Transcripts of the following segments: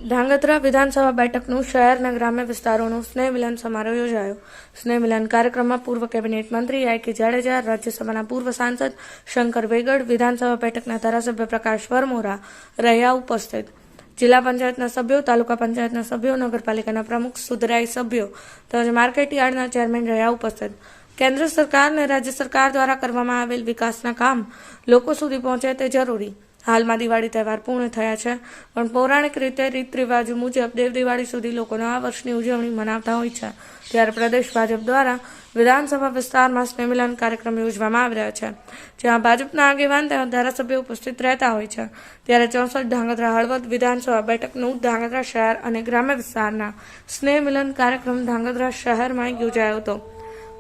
ધાંગધ્રા વિધાનસભા બેઠકનું શહેરના ગ્રામ્ય વિસ્તારોનું સ્નેહ મિલન સમારોહ યોજાયો. સ્નેહ મિલન કાર્યક્રમમાં પૂર્વ કેબિનેટ મંત્રી આઈ કે જાડેજા, રાજ્યસભાના પૂર્વ સાંસદ શંકર વેગડ, વિધાનસભા બેઠકના ધારાસભ્ય પ્રકાશ વરમોરા રહ્યા ઉપસ્થિત. જિલ્લા પંચાયતના સભ્યો, તાલુકા પંચાયતના સભ્યો, નગરપાલિકાના પ્રમુખ, સુધરાઈ સભ્યો તેમજ માર્કેટ યાર્ડના ચેરમેન રહ્યા ઉપસ્થિત. કેન્દ્ર સરકાર અને રાજ્ય સરકાર દ્વારા કરવામાં આવેલ વિકાસના કામ લોકો સુધી પહોંચે તે જરૂરી. હાલમાં દિવાળી તહેવાર પૂર્ણ થયા છે, પણ પૌરાણિક રીતે રીત રિવાજો મુજબ દેવ દિવાળી સુધી લોકો નવા વર્ષની ઉજવણી મનાવતા હોય છે. ત્યારે પ્રદેશ ભાજપ દ્વારા વિધાનસભા વિસ્તારમાં સ્નેહ મિલન કાર્યક્રમ યોજવામાં આવી રહ્યો છે, જ્યાં ભાજપના આગેવાન તેમજ ધારાસભ્યો ઉપસ્થિત રહેતા હોય છે. ત્યારે 64 ધાંગધ્રા હળવદ વિધાનસભા બેઠકનું ધાંગધ્રા શહેર અને ગ્રામ્ય વિસ્તારના સ્નેહ મિલન કાર્યક્રમ ધાંગધ્રા શહેરમાં યોજાયો હતો.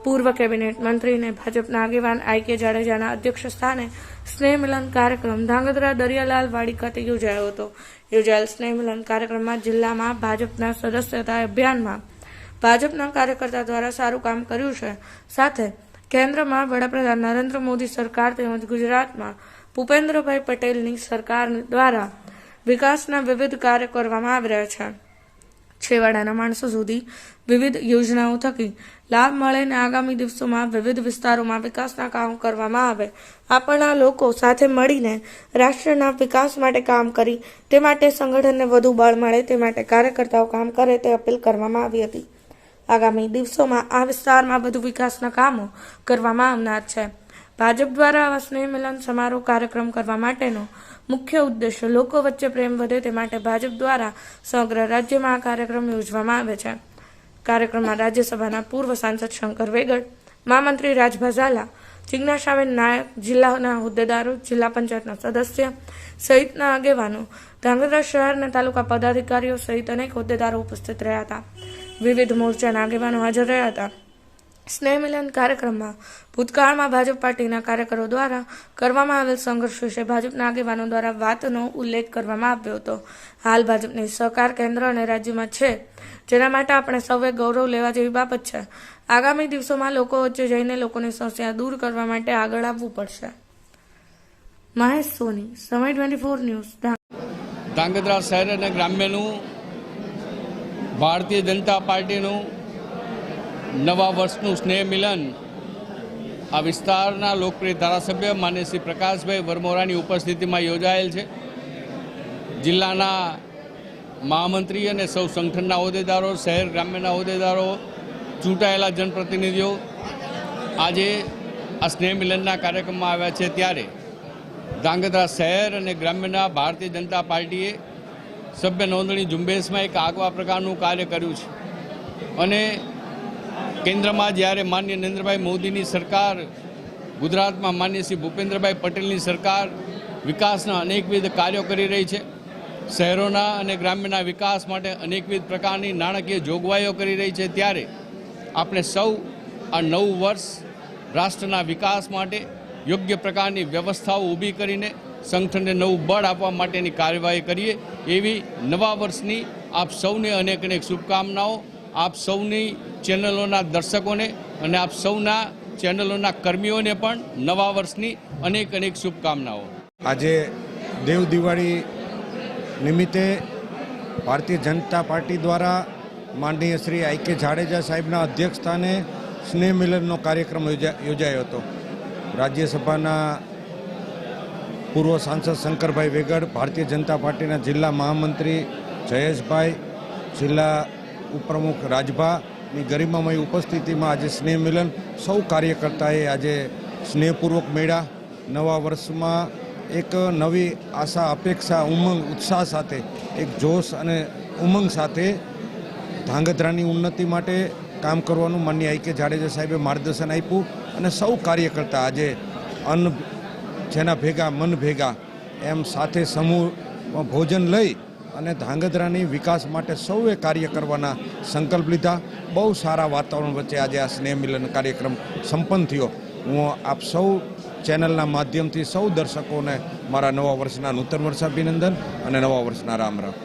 પૂર્વ કેબિનેટ મંત્રી અને ભાજપના આગેવાન આઈ કે જાડેજાના અધ્યક્ષ સ્થાને સ્નેહ મિલન કાર્યક્રમ ધાંગધ્રા દરિયાલાલ વાડી ખાતે યોજાયો હતો. યોજાયેલ સ્નેહ મિલન કાર્યક્રમમાં જિલ્લામાં ભાજપના સદસ્યતા અભિયાનમાં ભાજપના કાર્યકર્તા દ્વારા સારું કામ કર્યું છે, સાથે કેન્દ્રમાં વડાપ્રધાન નરેન્દ્ર મોદી સરકાર તેમજ ગુજરાતમાં ભૂપેન્દ્રભાઈ પટેલની સરકાર દ્વારા વિકાસના વિવિધ કાર્ય કરવામાં આવી રહ્યા છે. છેવાડાના માણસો સુધી વિવિધ યોજનાઓ થકી લાભ મળે અને આગામી દિવસોમાં વિવિધ વિસ્તારોમાં વિકાસના કામ કરવામાં આવે. આપણા લોકો સાથે મળીને રાષ્ટ્રના વિકાસ માટે કામ કરી તે માટે સંગઠનને વધુ બળ મળે તે માટે કાર્યકર્તાઓ કામ કરે તે અપીલ કરવામાં આવી હતી. આગામી દિવસોમાં આ વિસ્તારમાં વધુ વિકાસના કામો કરવામાં આવનાર છે. ભાજપ દ્વારા આવા સ્નેહ મિલન સમારોહ કાર્યક્રમ કરવા માટેનો મુખ્ય ઉદ્દેશ્ય લોકો વચ્ચે પ્રેમ વધે તે માટે ભાજપ દ્વારા સમગ્ર રાજ્યમાં આ કાર્યક્રમ યોજવામાં આવે છે. કાર્યક્રમમાં રાજ્યસભાના પૂર્વ સાંસદ શંકર વેગડ, મહામંત્રી રાજભા ઝાલા, જિજ્ઞાસાબેન નાયક, જિલ્લાના હોદ્દેદારો, જિલ્લા પંચાયતના સદસ્ય સહિતના આગેવાનો, ધાંગધ્રા શહેરના તાલુકા પદાધિકારીઓ સહિત અનેક હોદ્દેદારો ઉપસ્થિત રહ્યા હતા. વિવિધ મોરચાના આગેવાનો હાજર રહ્યા હતા. સ્નેહ મિલન કાર્યક્રમમાં ભૂતકાળમાં ભાજપ પાર્ટીના કાર્યકરો દ્વારા કરવામાં આવેલ સંઘર્ષ વિશે ભાજપના આગેવાનો દ્વારા વાતનો ઉલ્લેખ કરવામાં આવ્યો હતો. હાલ ભાજપની સરકાર કેન્દ્ર અને રાજ્યમાં છે, જેના માટે આપણે સૌએ ગૌરવ લેવા જેવી બાબત છે. આગામી દિવસોમાં લોકો વચ્ચે જઈને લોકોની સમસ્યા દૂર કરવા માટે આગળ આવવું પડશે. મહેશ સોની, સમય 24 ન્યૂઝ. ધાંગધ્રા શહેર અને ગ્રામ્યનું ભારતીય જનતા પાર્ટીનું નવા વર્ષનું સ્નેહ મિલન આ વિસ્તારના લોકપ્રિય ધારાસભ્ય માન્ય શ્રી પ્રકાશભાઈ વરમોરાની ઉપસ્થિતિમાં યોજાયેલ છે. જિલ્લાના મહામંત્રી અને સૌ સંગઠનના હોદ્દેદારો, શહેર ગ્રામ્યના હોદ્દેદારો, ચૂંટાયેલા જનપ્રતિનિધિઓ આજે આ સ્નેહ મિલનના કાર્યક્રમમાં આવ્યા છે. ત્યારે ધાંગધ્રા શહેર અને ગ્રામ્યના ભારતીય જનતા પાર્ટીએ સભ્ય નોંધણી ઝુંબેશમાં એક આગવા પ્રકારનું કાર્ય કર્યું છે. અને કેન્દ્રમાં જ્યારે માન્ય નરેન્દ્રભાઈ મોદીની સરકાર, ગુજરાતમાં માન્ય શ્રી ભૂપેન્દ્રભાઈ પટેલની સરકાર વિકાસના અનેકવિધ કાર્યો કરી રહી છે. શહેરોના અને ગ્રામ્યના વિકાસ માટે અનેકવિધ પ્રકારની નાણાકીય જોગવાઈઓ કરી રહી છે. ત્યારે આપણે સૌ આ નવું વર્ષ રાષ્ટ્રના વિકાસ માટે યોગ્ય પ્રકારની વ્યવસ્થાઓ ઊભી કરીને સંગઠનને નવું બળ આપવા માટેની કાર્યવાહી કરીએ. એવી નવા વર્ષની આપ સૌને અનેક અનેક શુભકામનાઓ. આપ સૌની ચેનલોના દર્શકોને અને આપ સૌના ચેનલોના કર્મીઓને પણ નવા વર્ષની અનેક અનેક શુભકામનાઓ. આજે દેવ દિવાળી નિમિત્તે ભારતીય જનતા પાર્ટી દ્વારા માનનીય શ્રી આઈ કે જાડેજા સાહેબના અધ્યક્ષસ્થાને સ્નેહ મિલનનો કાર્યક્રમ યોજાયો હતો. રાજ્યસભાના પૂર્વ સાંસદ શંકરભાઈ વેગડ, ભારતીય જનતા પાર્ટીના જિલ્લા મહામંત્રી જયેશભાઈ, જિલ્લા ઉપપ્રમુખ રાજભાની ગરિમામય ઉપસ્થિતિમાં આજે સ્નેહ મિલન સૌ કાર્યકર્તાએ આજે સ્નેહપૂર્વક મેળા નવા વર્ષમાં એક નવી આશા, અપેક્ષા, ઉમંગ, ઉત્સાહ સાથે એક જોશ અને ઉમંગ સાથે ધાંગધ્રાની ઉન્નતિ માટે કામ કરવાનું માનનીય આઈ કે જાડેજા સાહેબે માર્ગદર્શન આપ્યું. અને સૌ કાર્યકર્તા આજે અન્ન જેના ભેગા મન ભેગા એમ સાથે સમૂહ ભોજન લઈ અને ધાંગધ્રાની વિકાસ માટે સૌએ કાર્ય કરવાના સંકલ્પ લીધા. બહુ સારા વાતાવરણ વચ્ચે આજે આ સ્નેહ મિલન કાર્યક્રમ સંપન્ન થયો. હું આપ સૌ ચેનલના માધ્યમથી સૌ દર્શકોને મારા નવા વર્ષના નૂતન વર્ષ અભિનંદન અને નવા વર્ષના રામ રામ.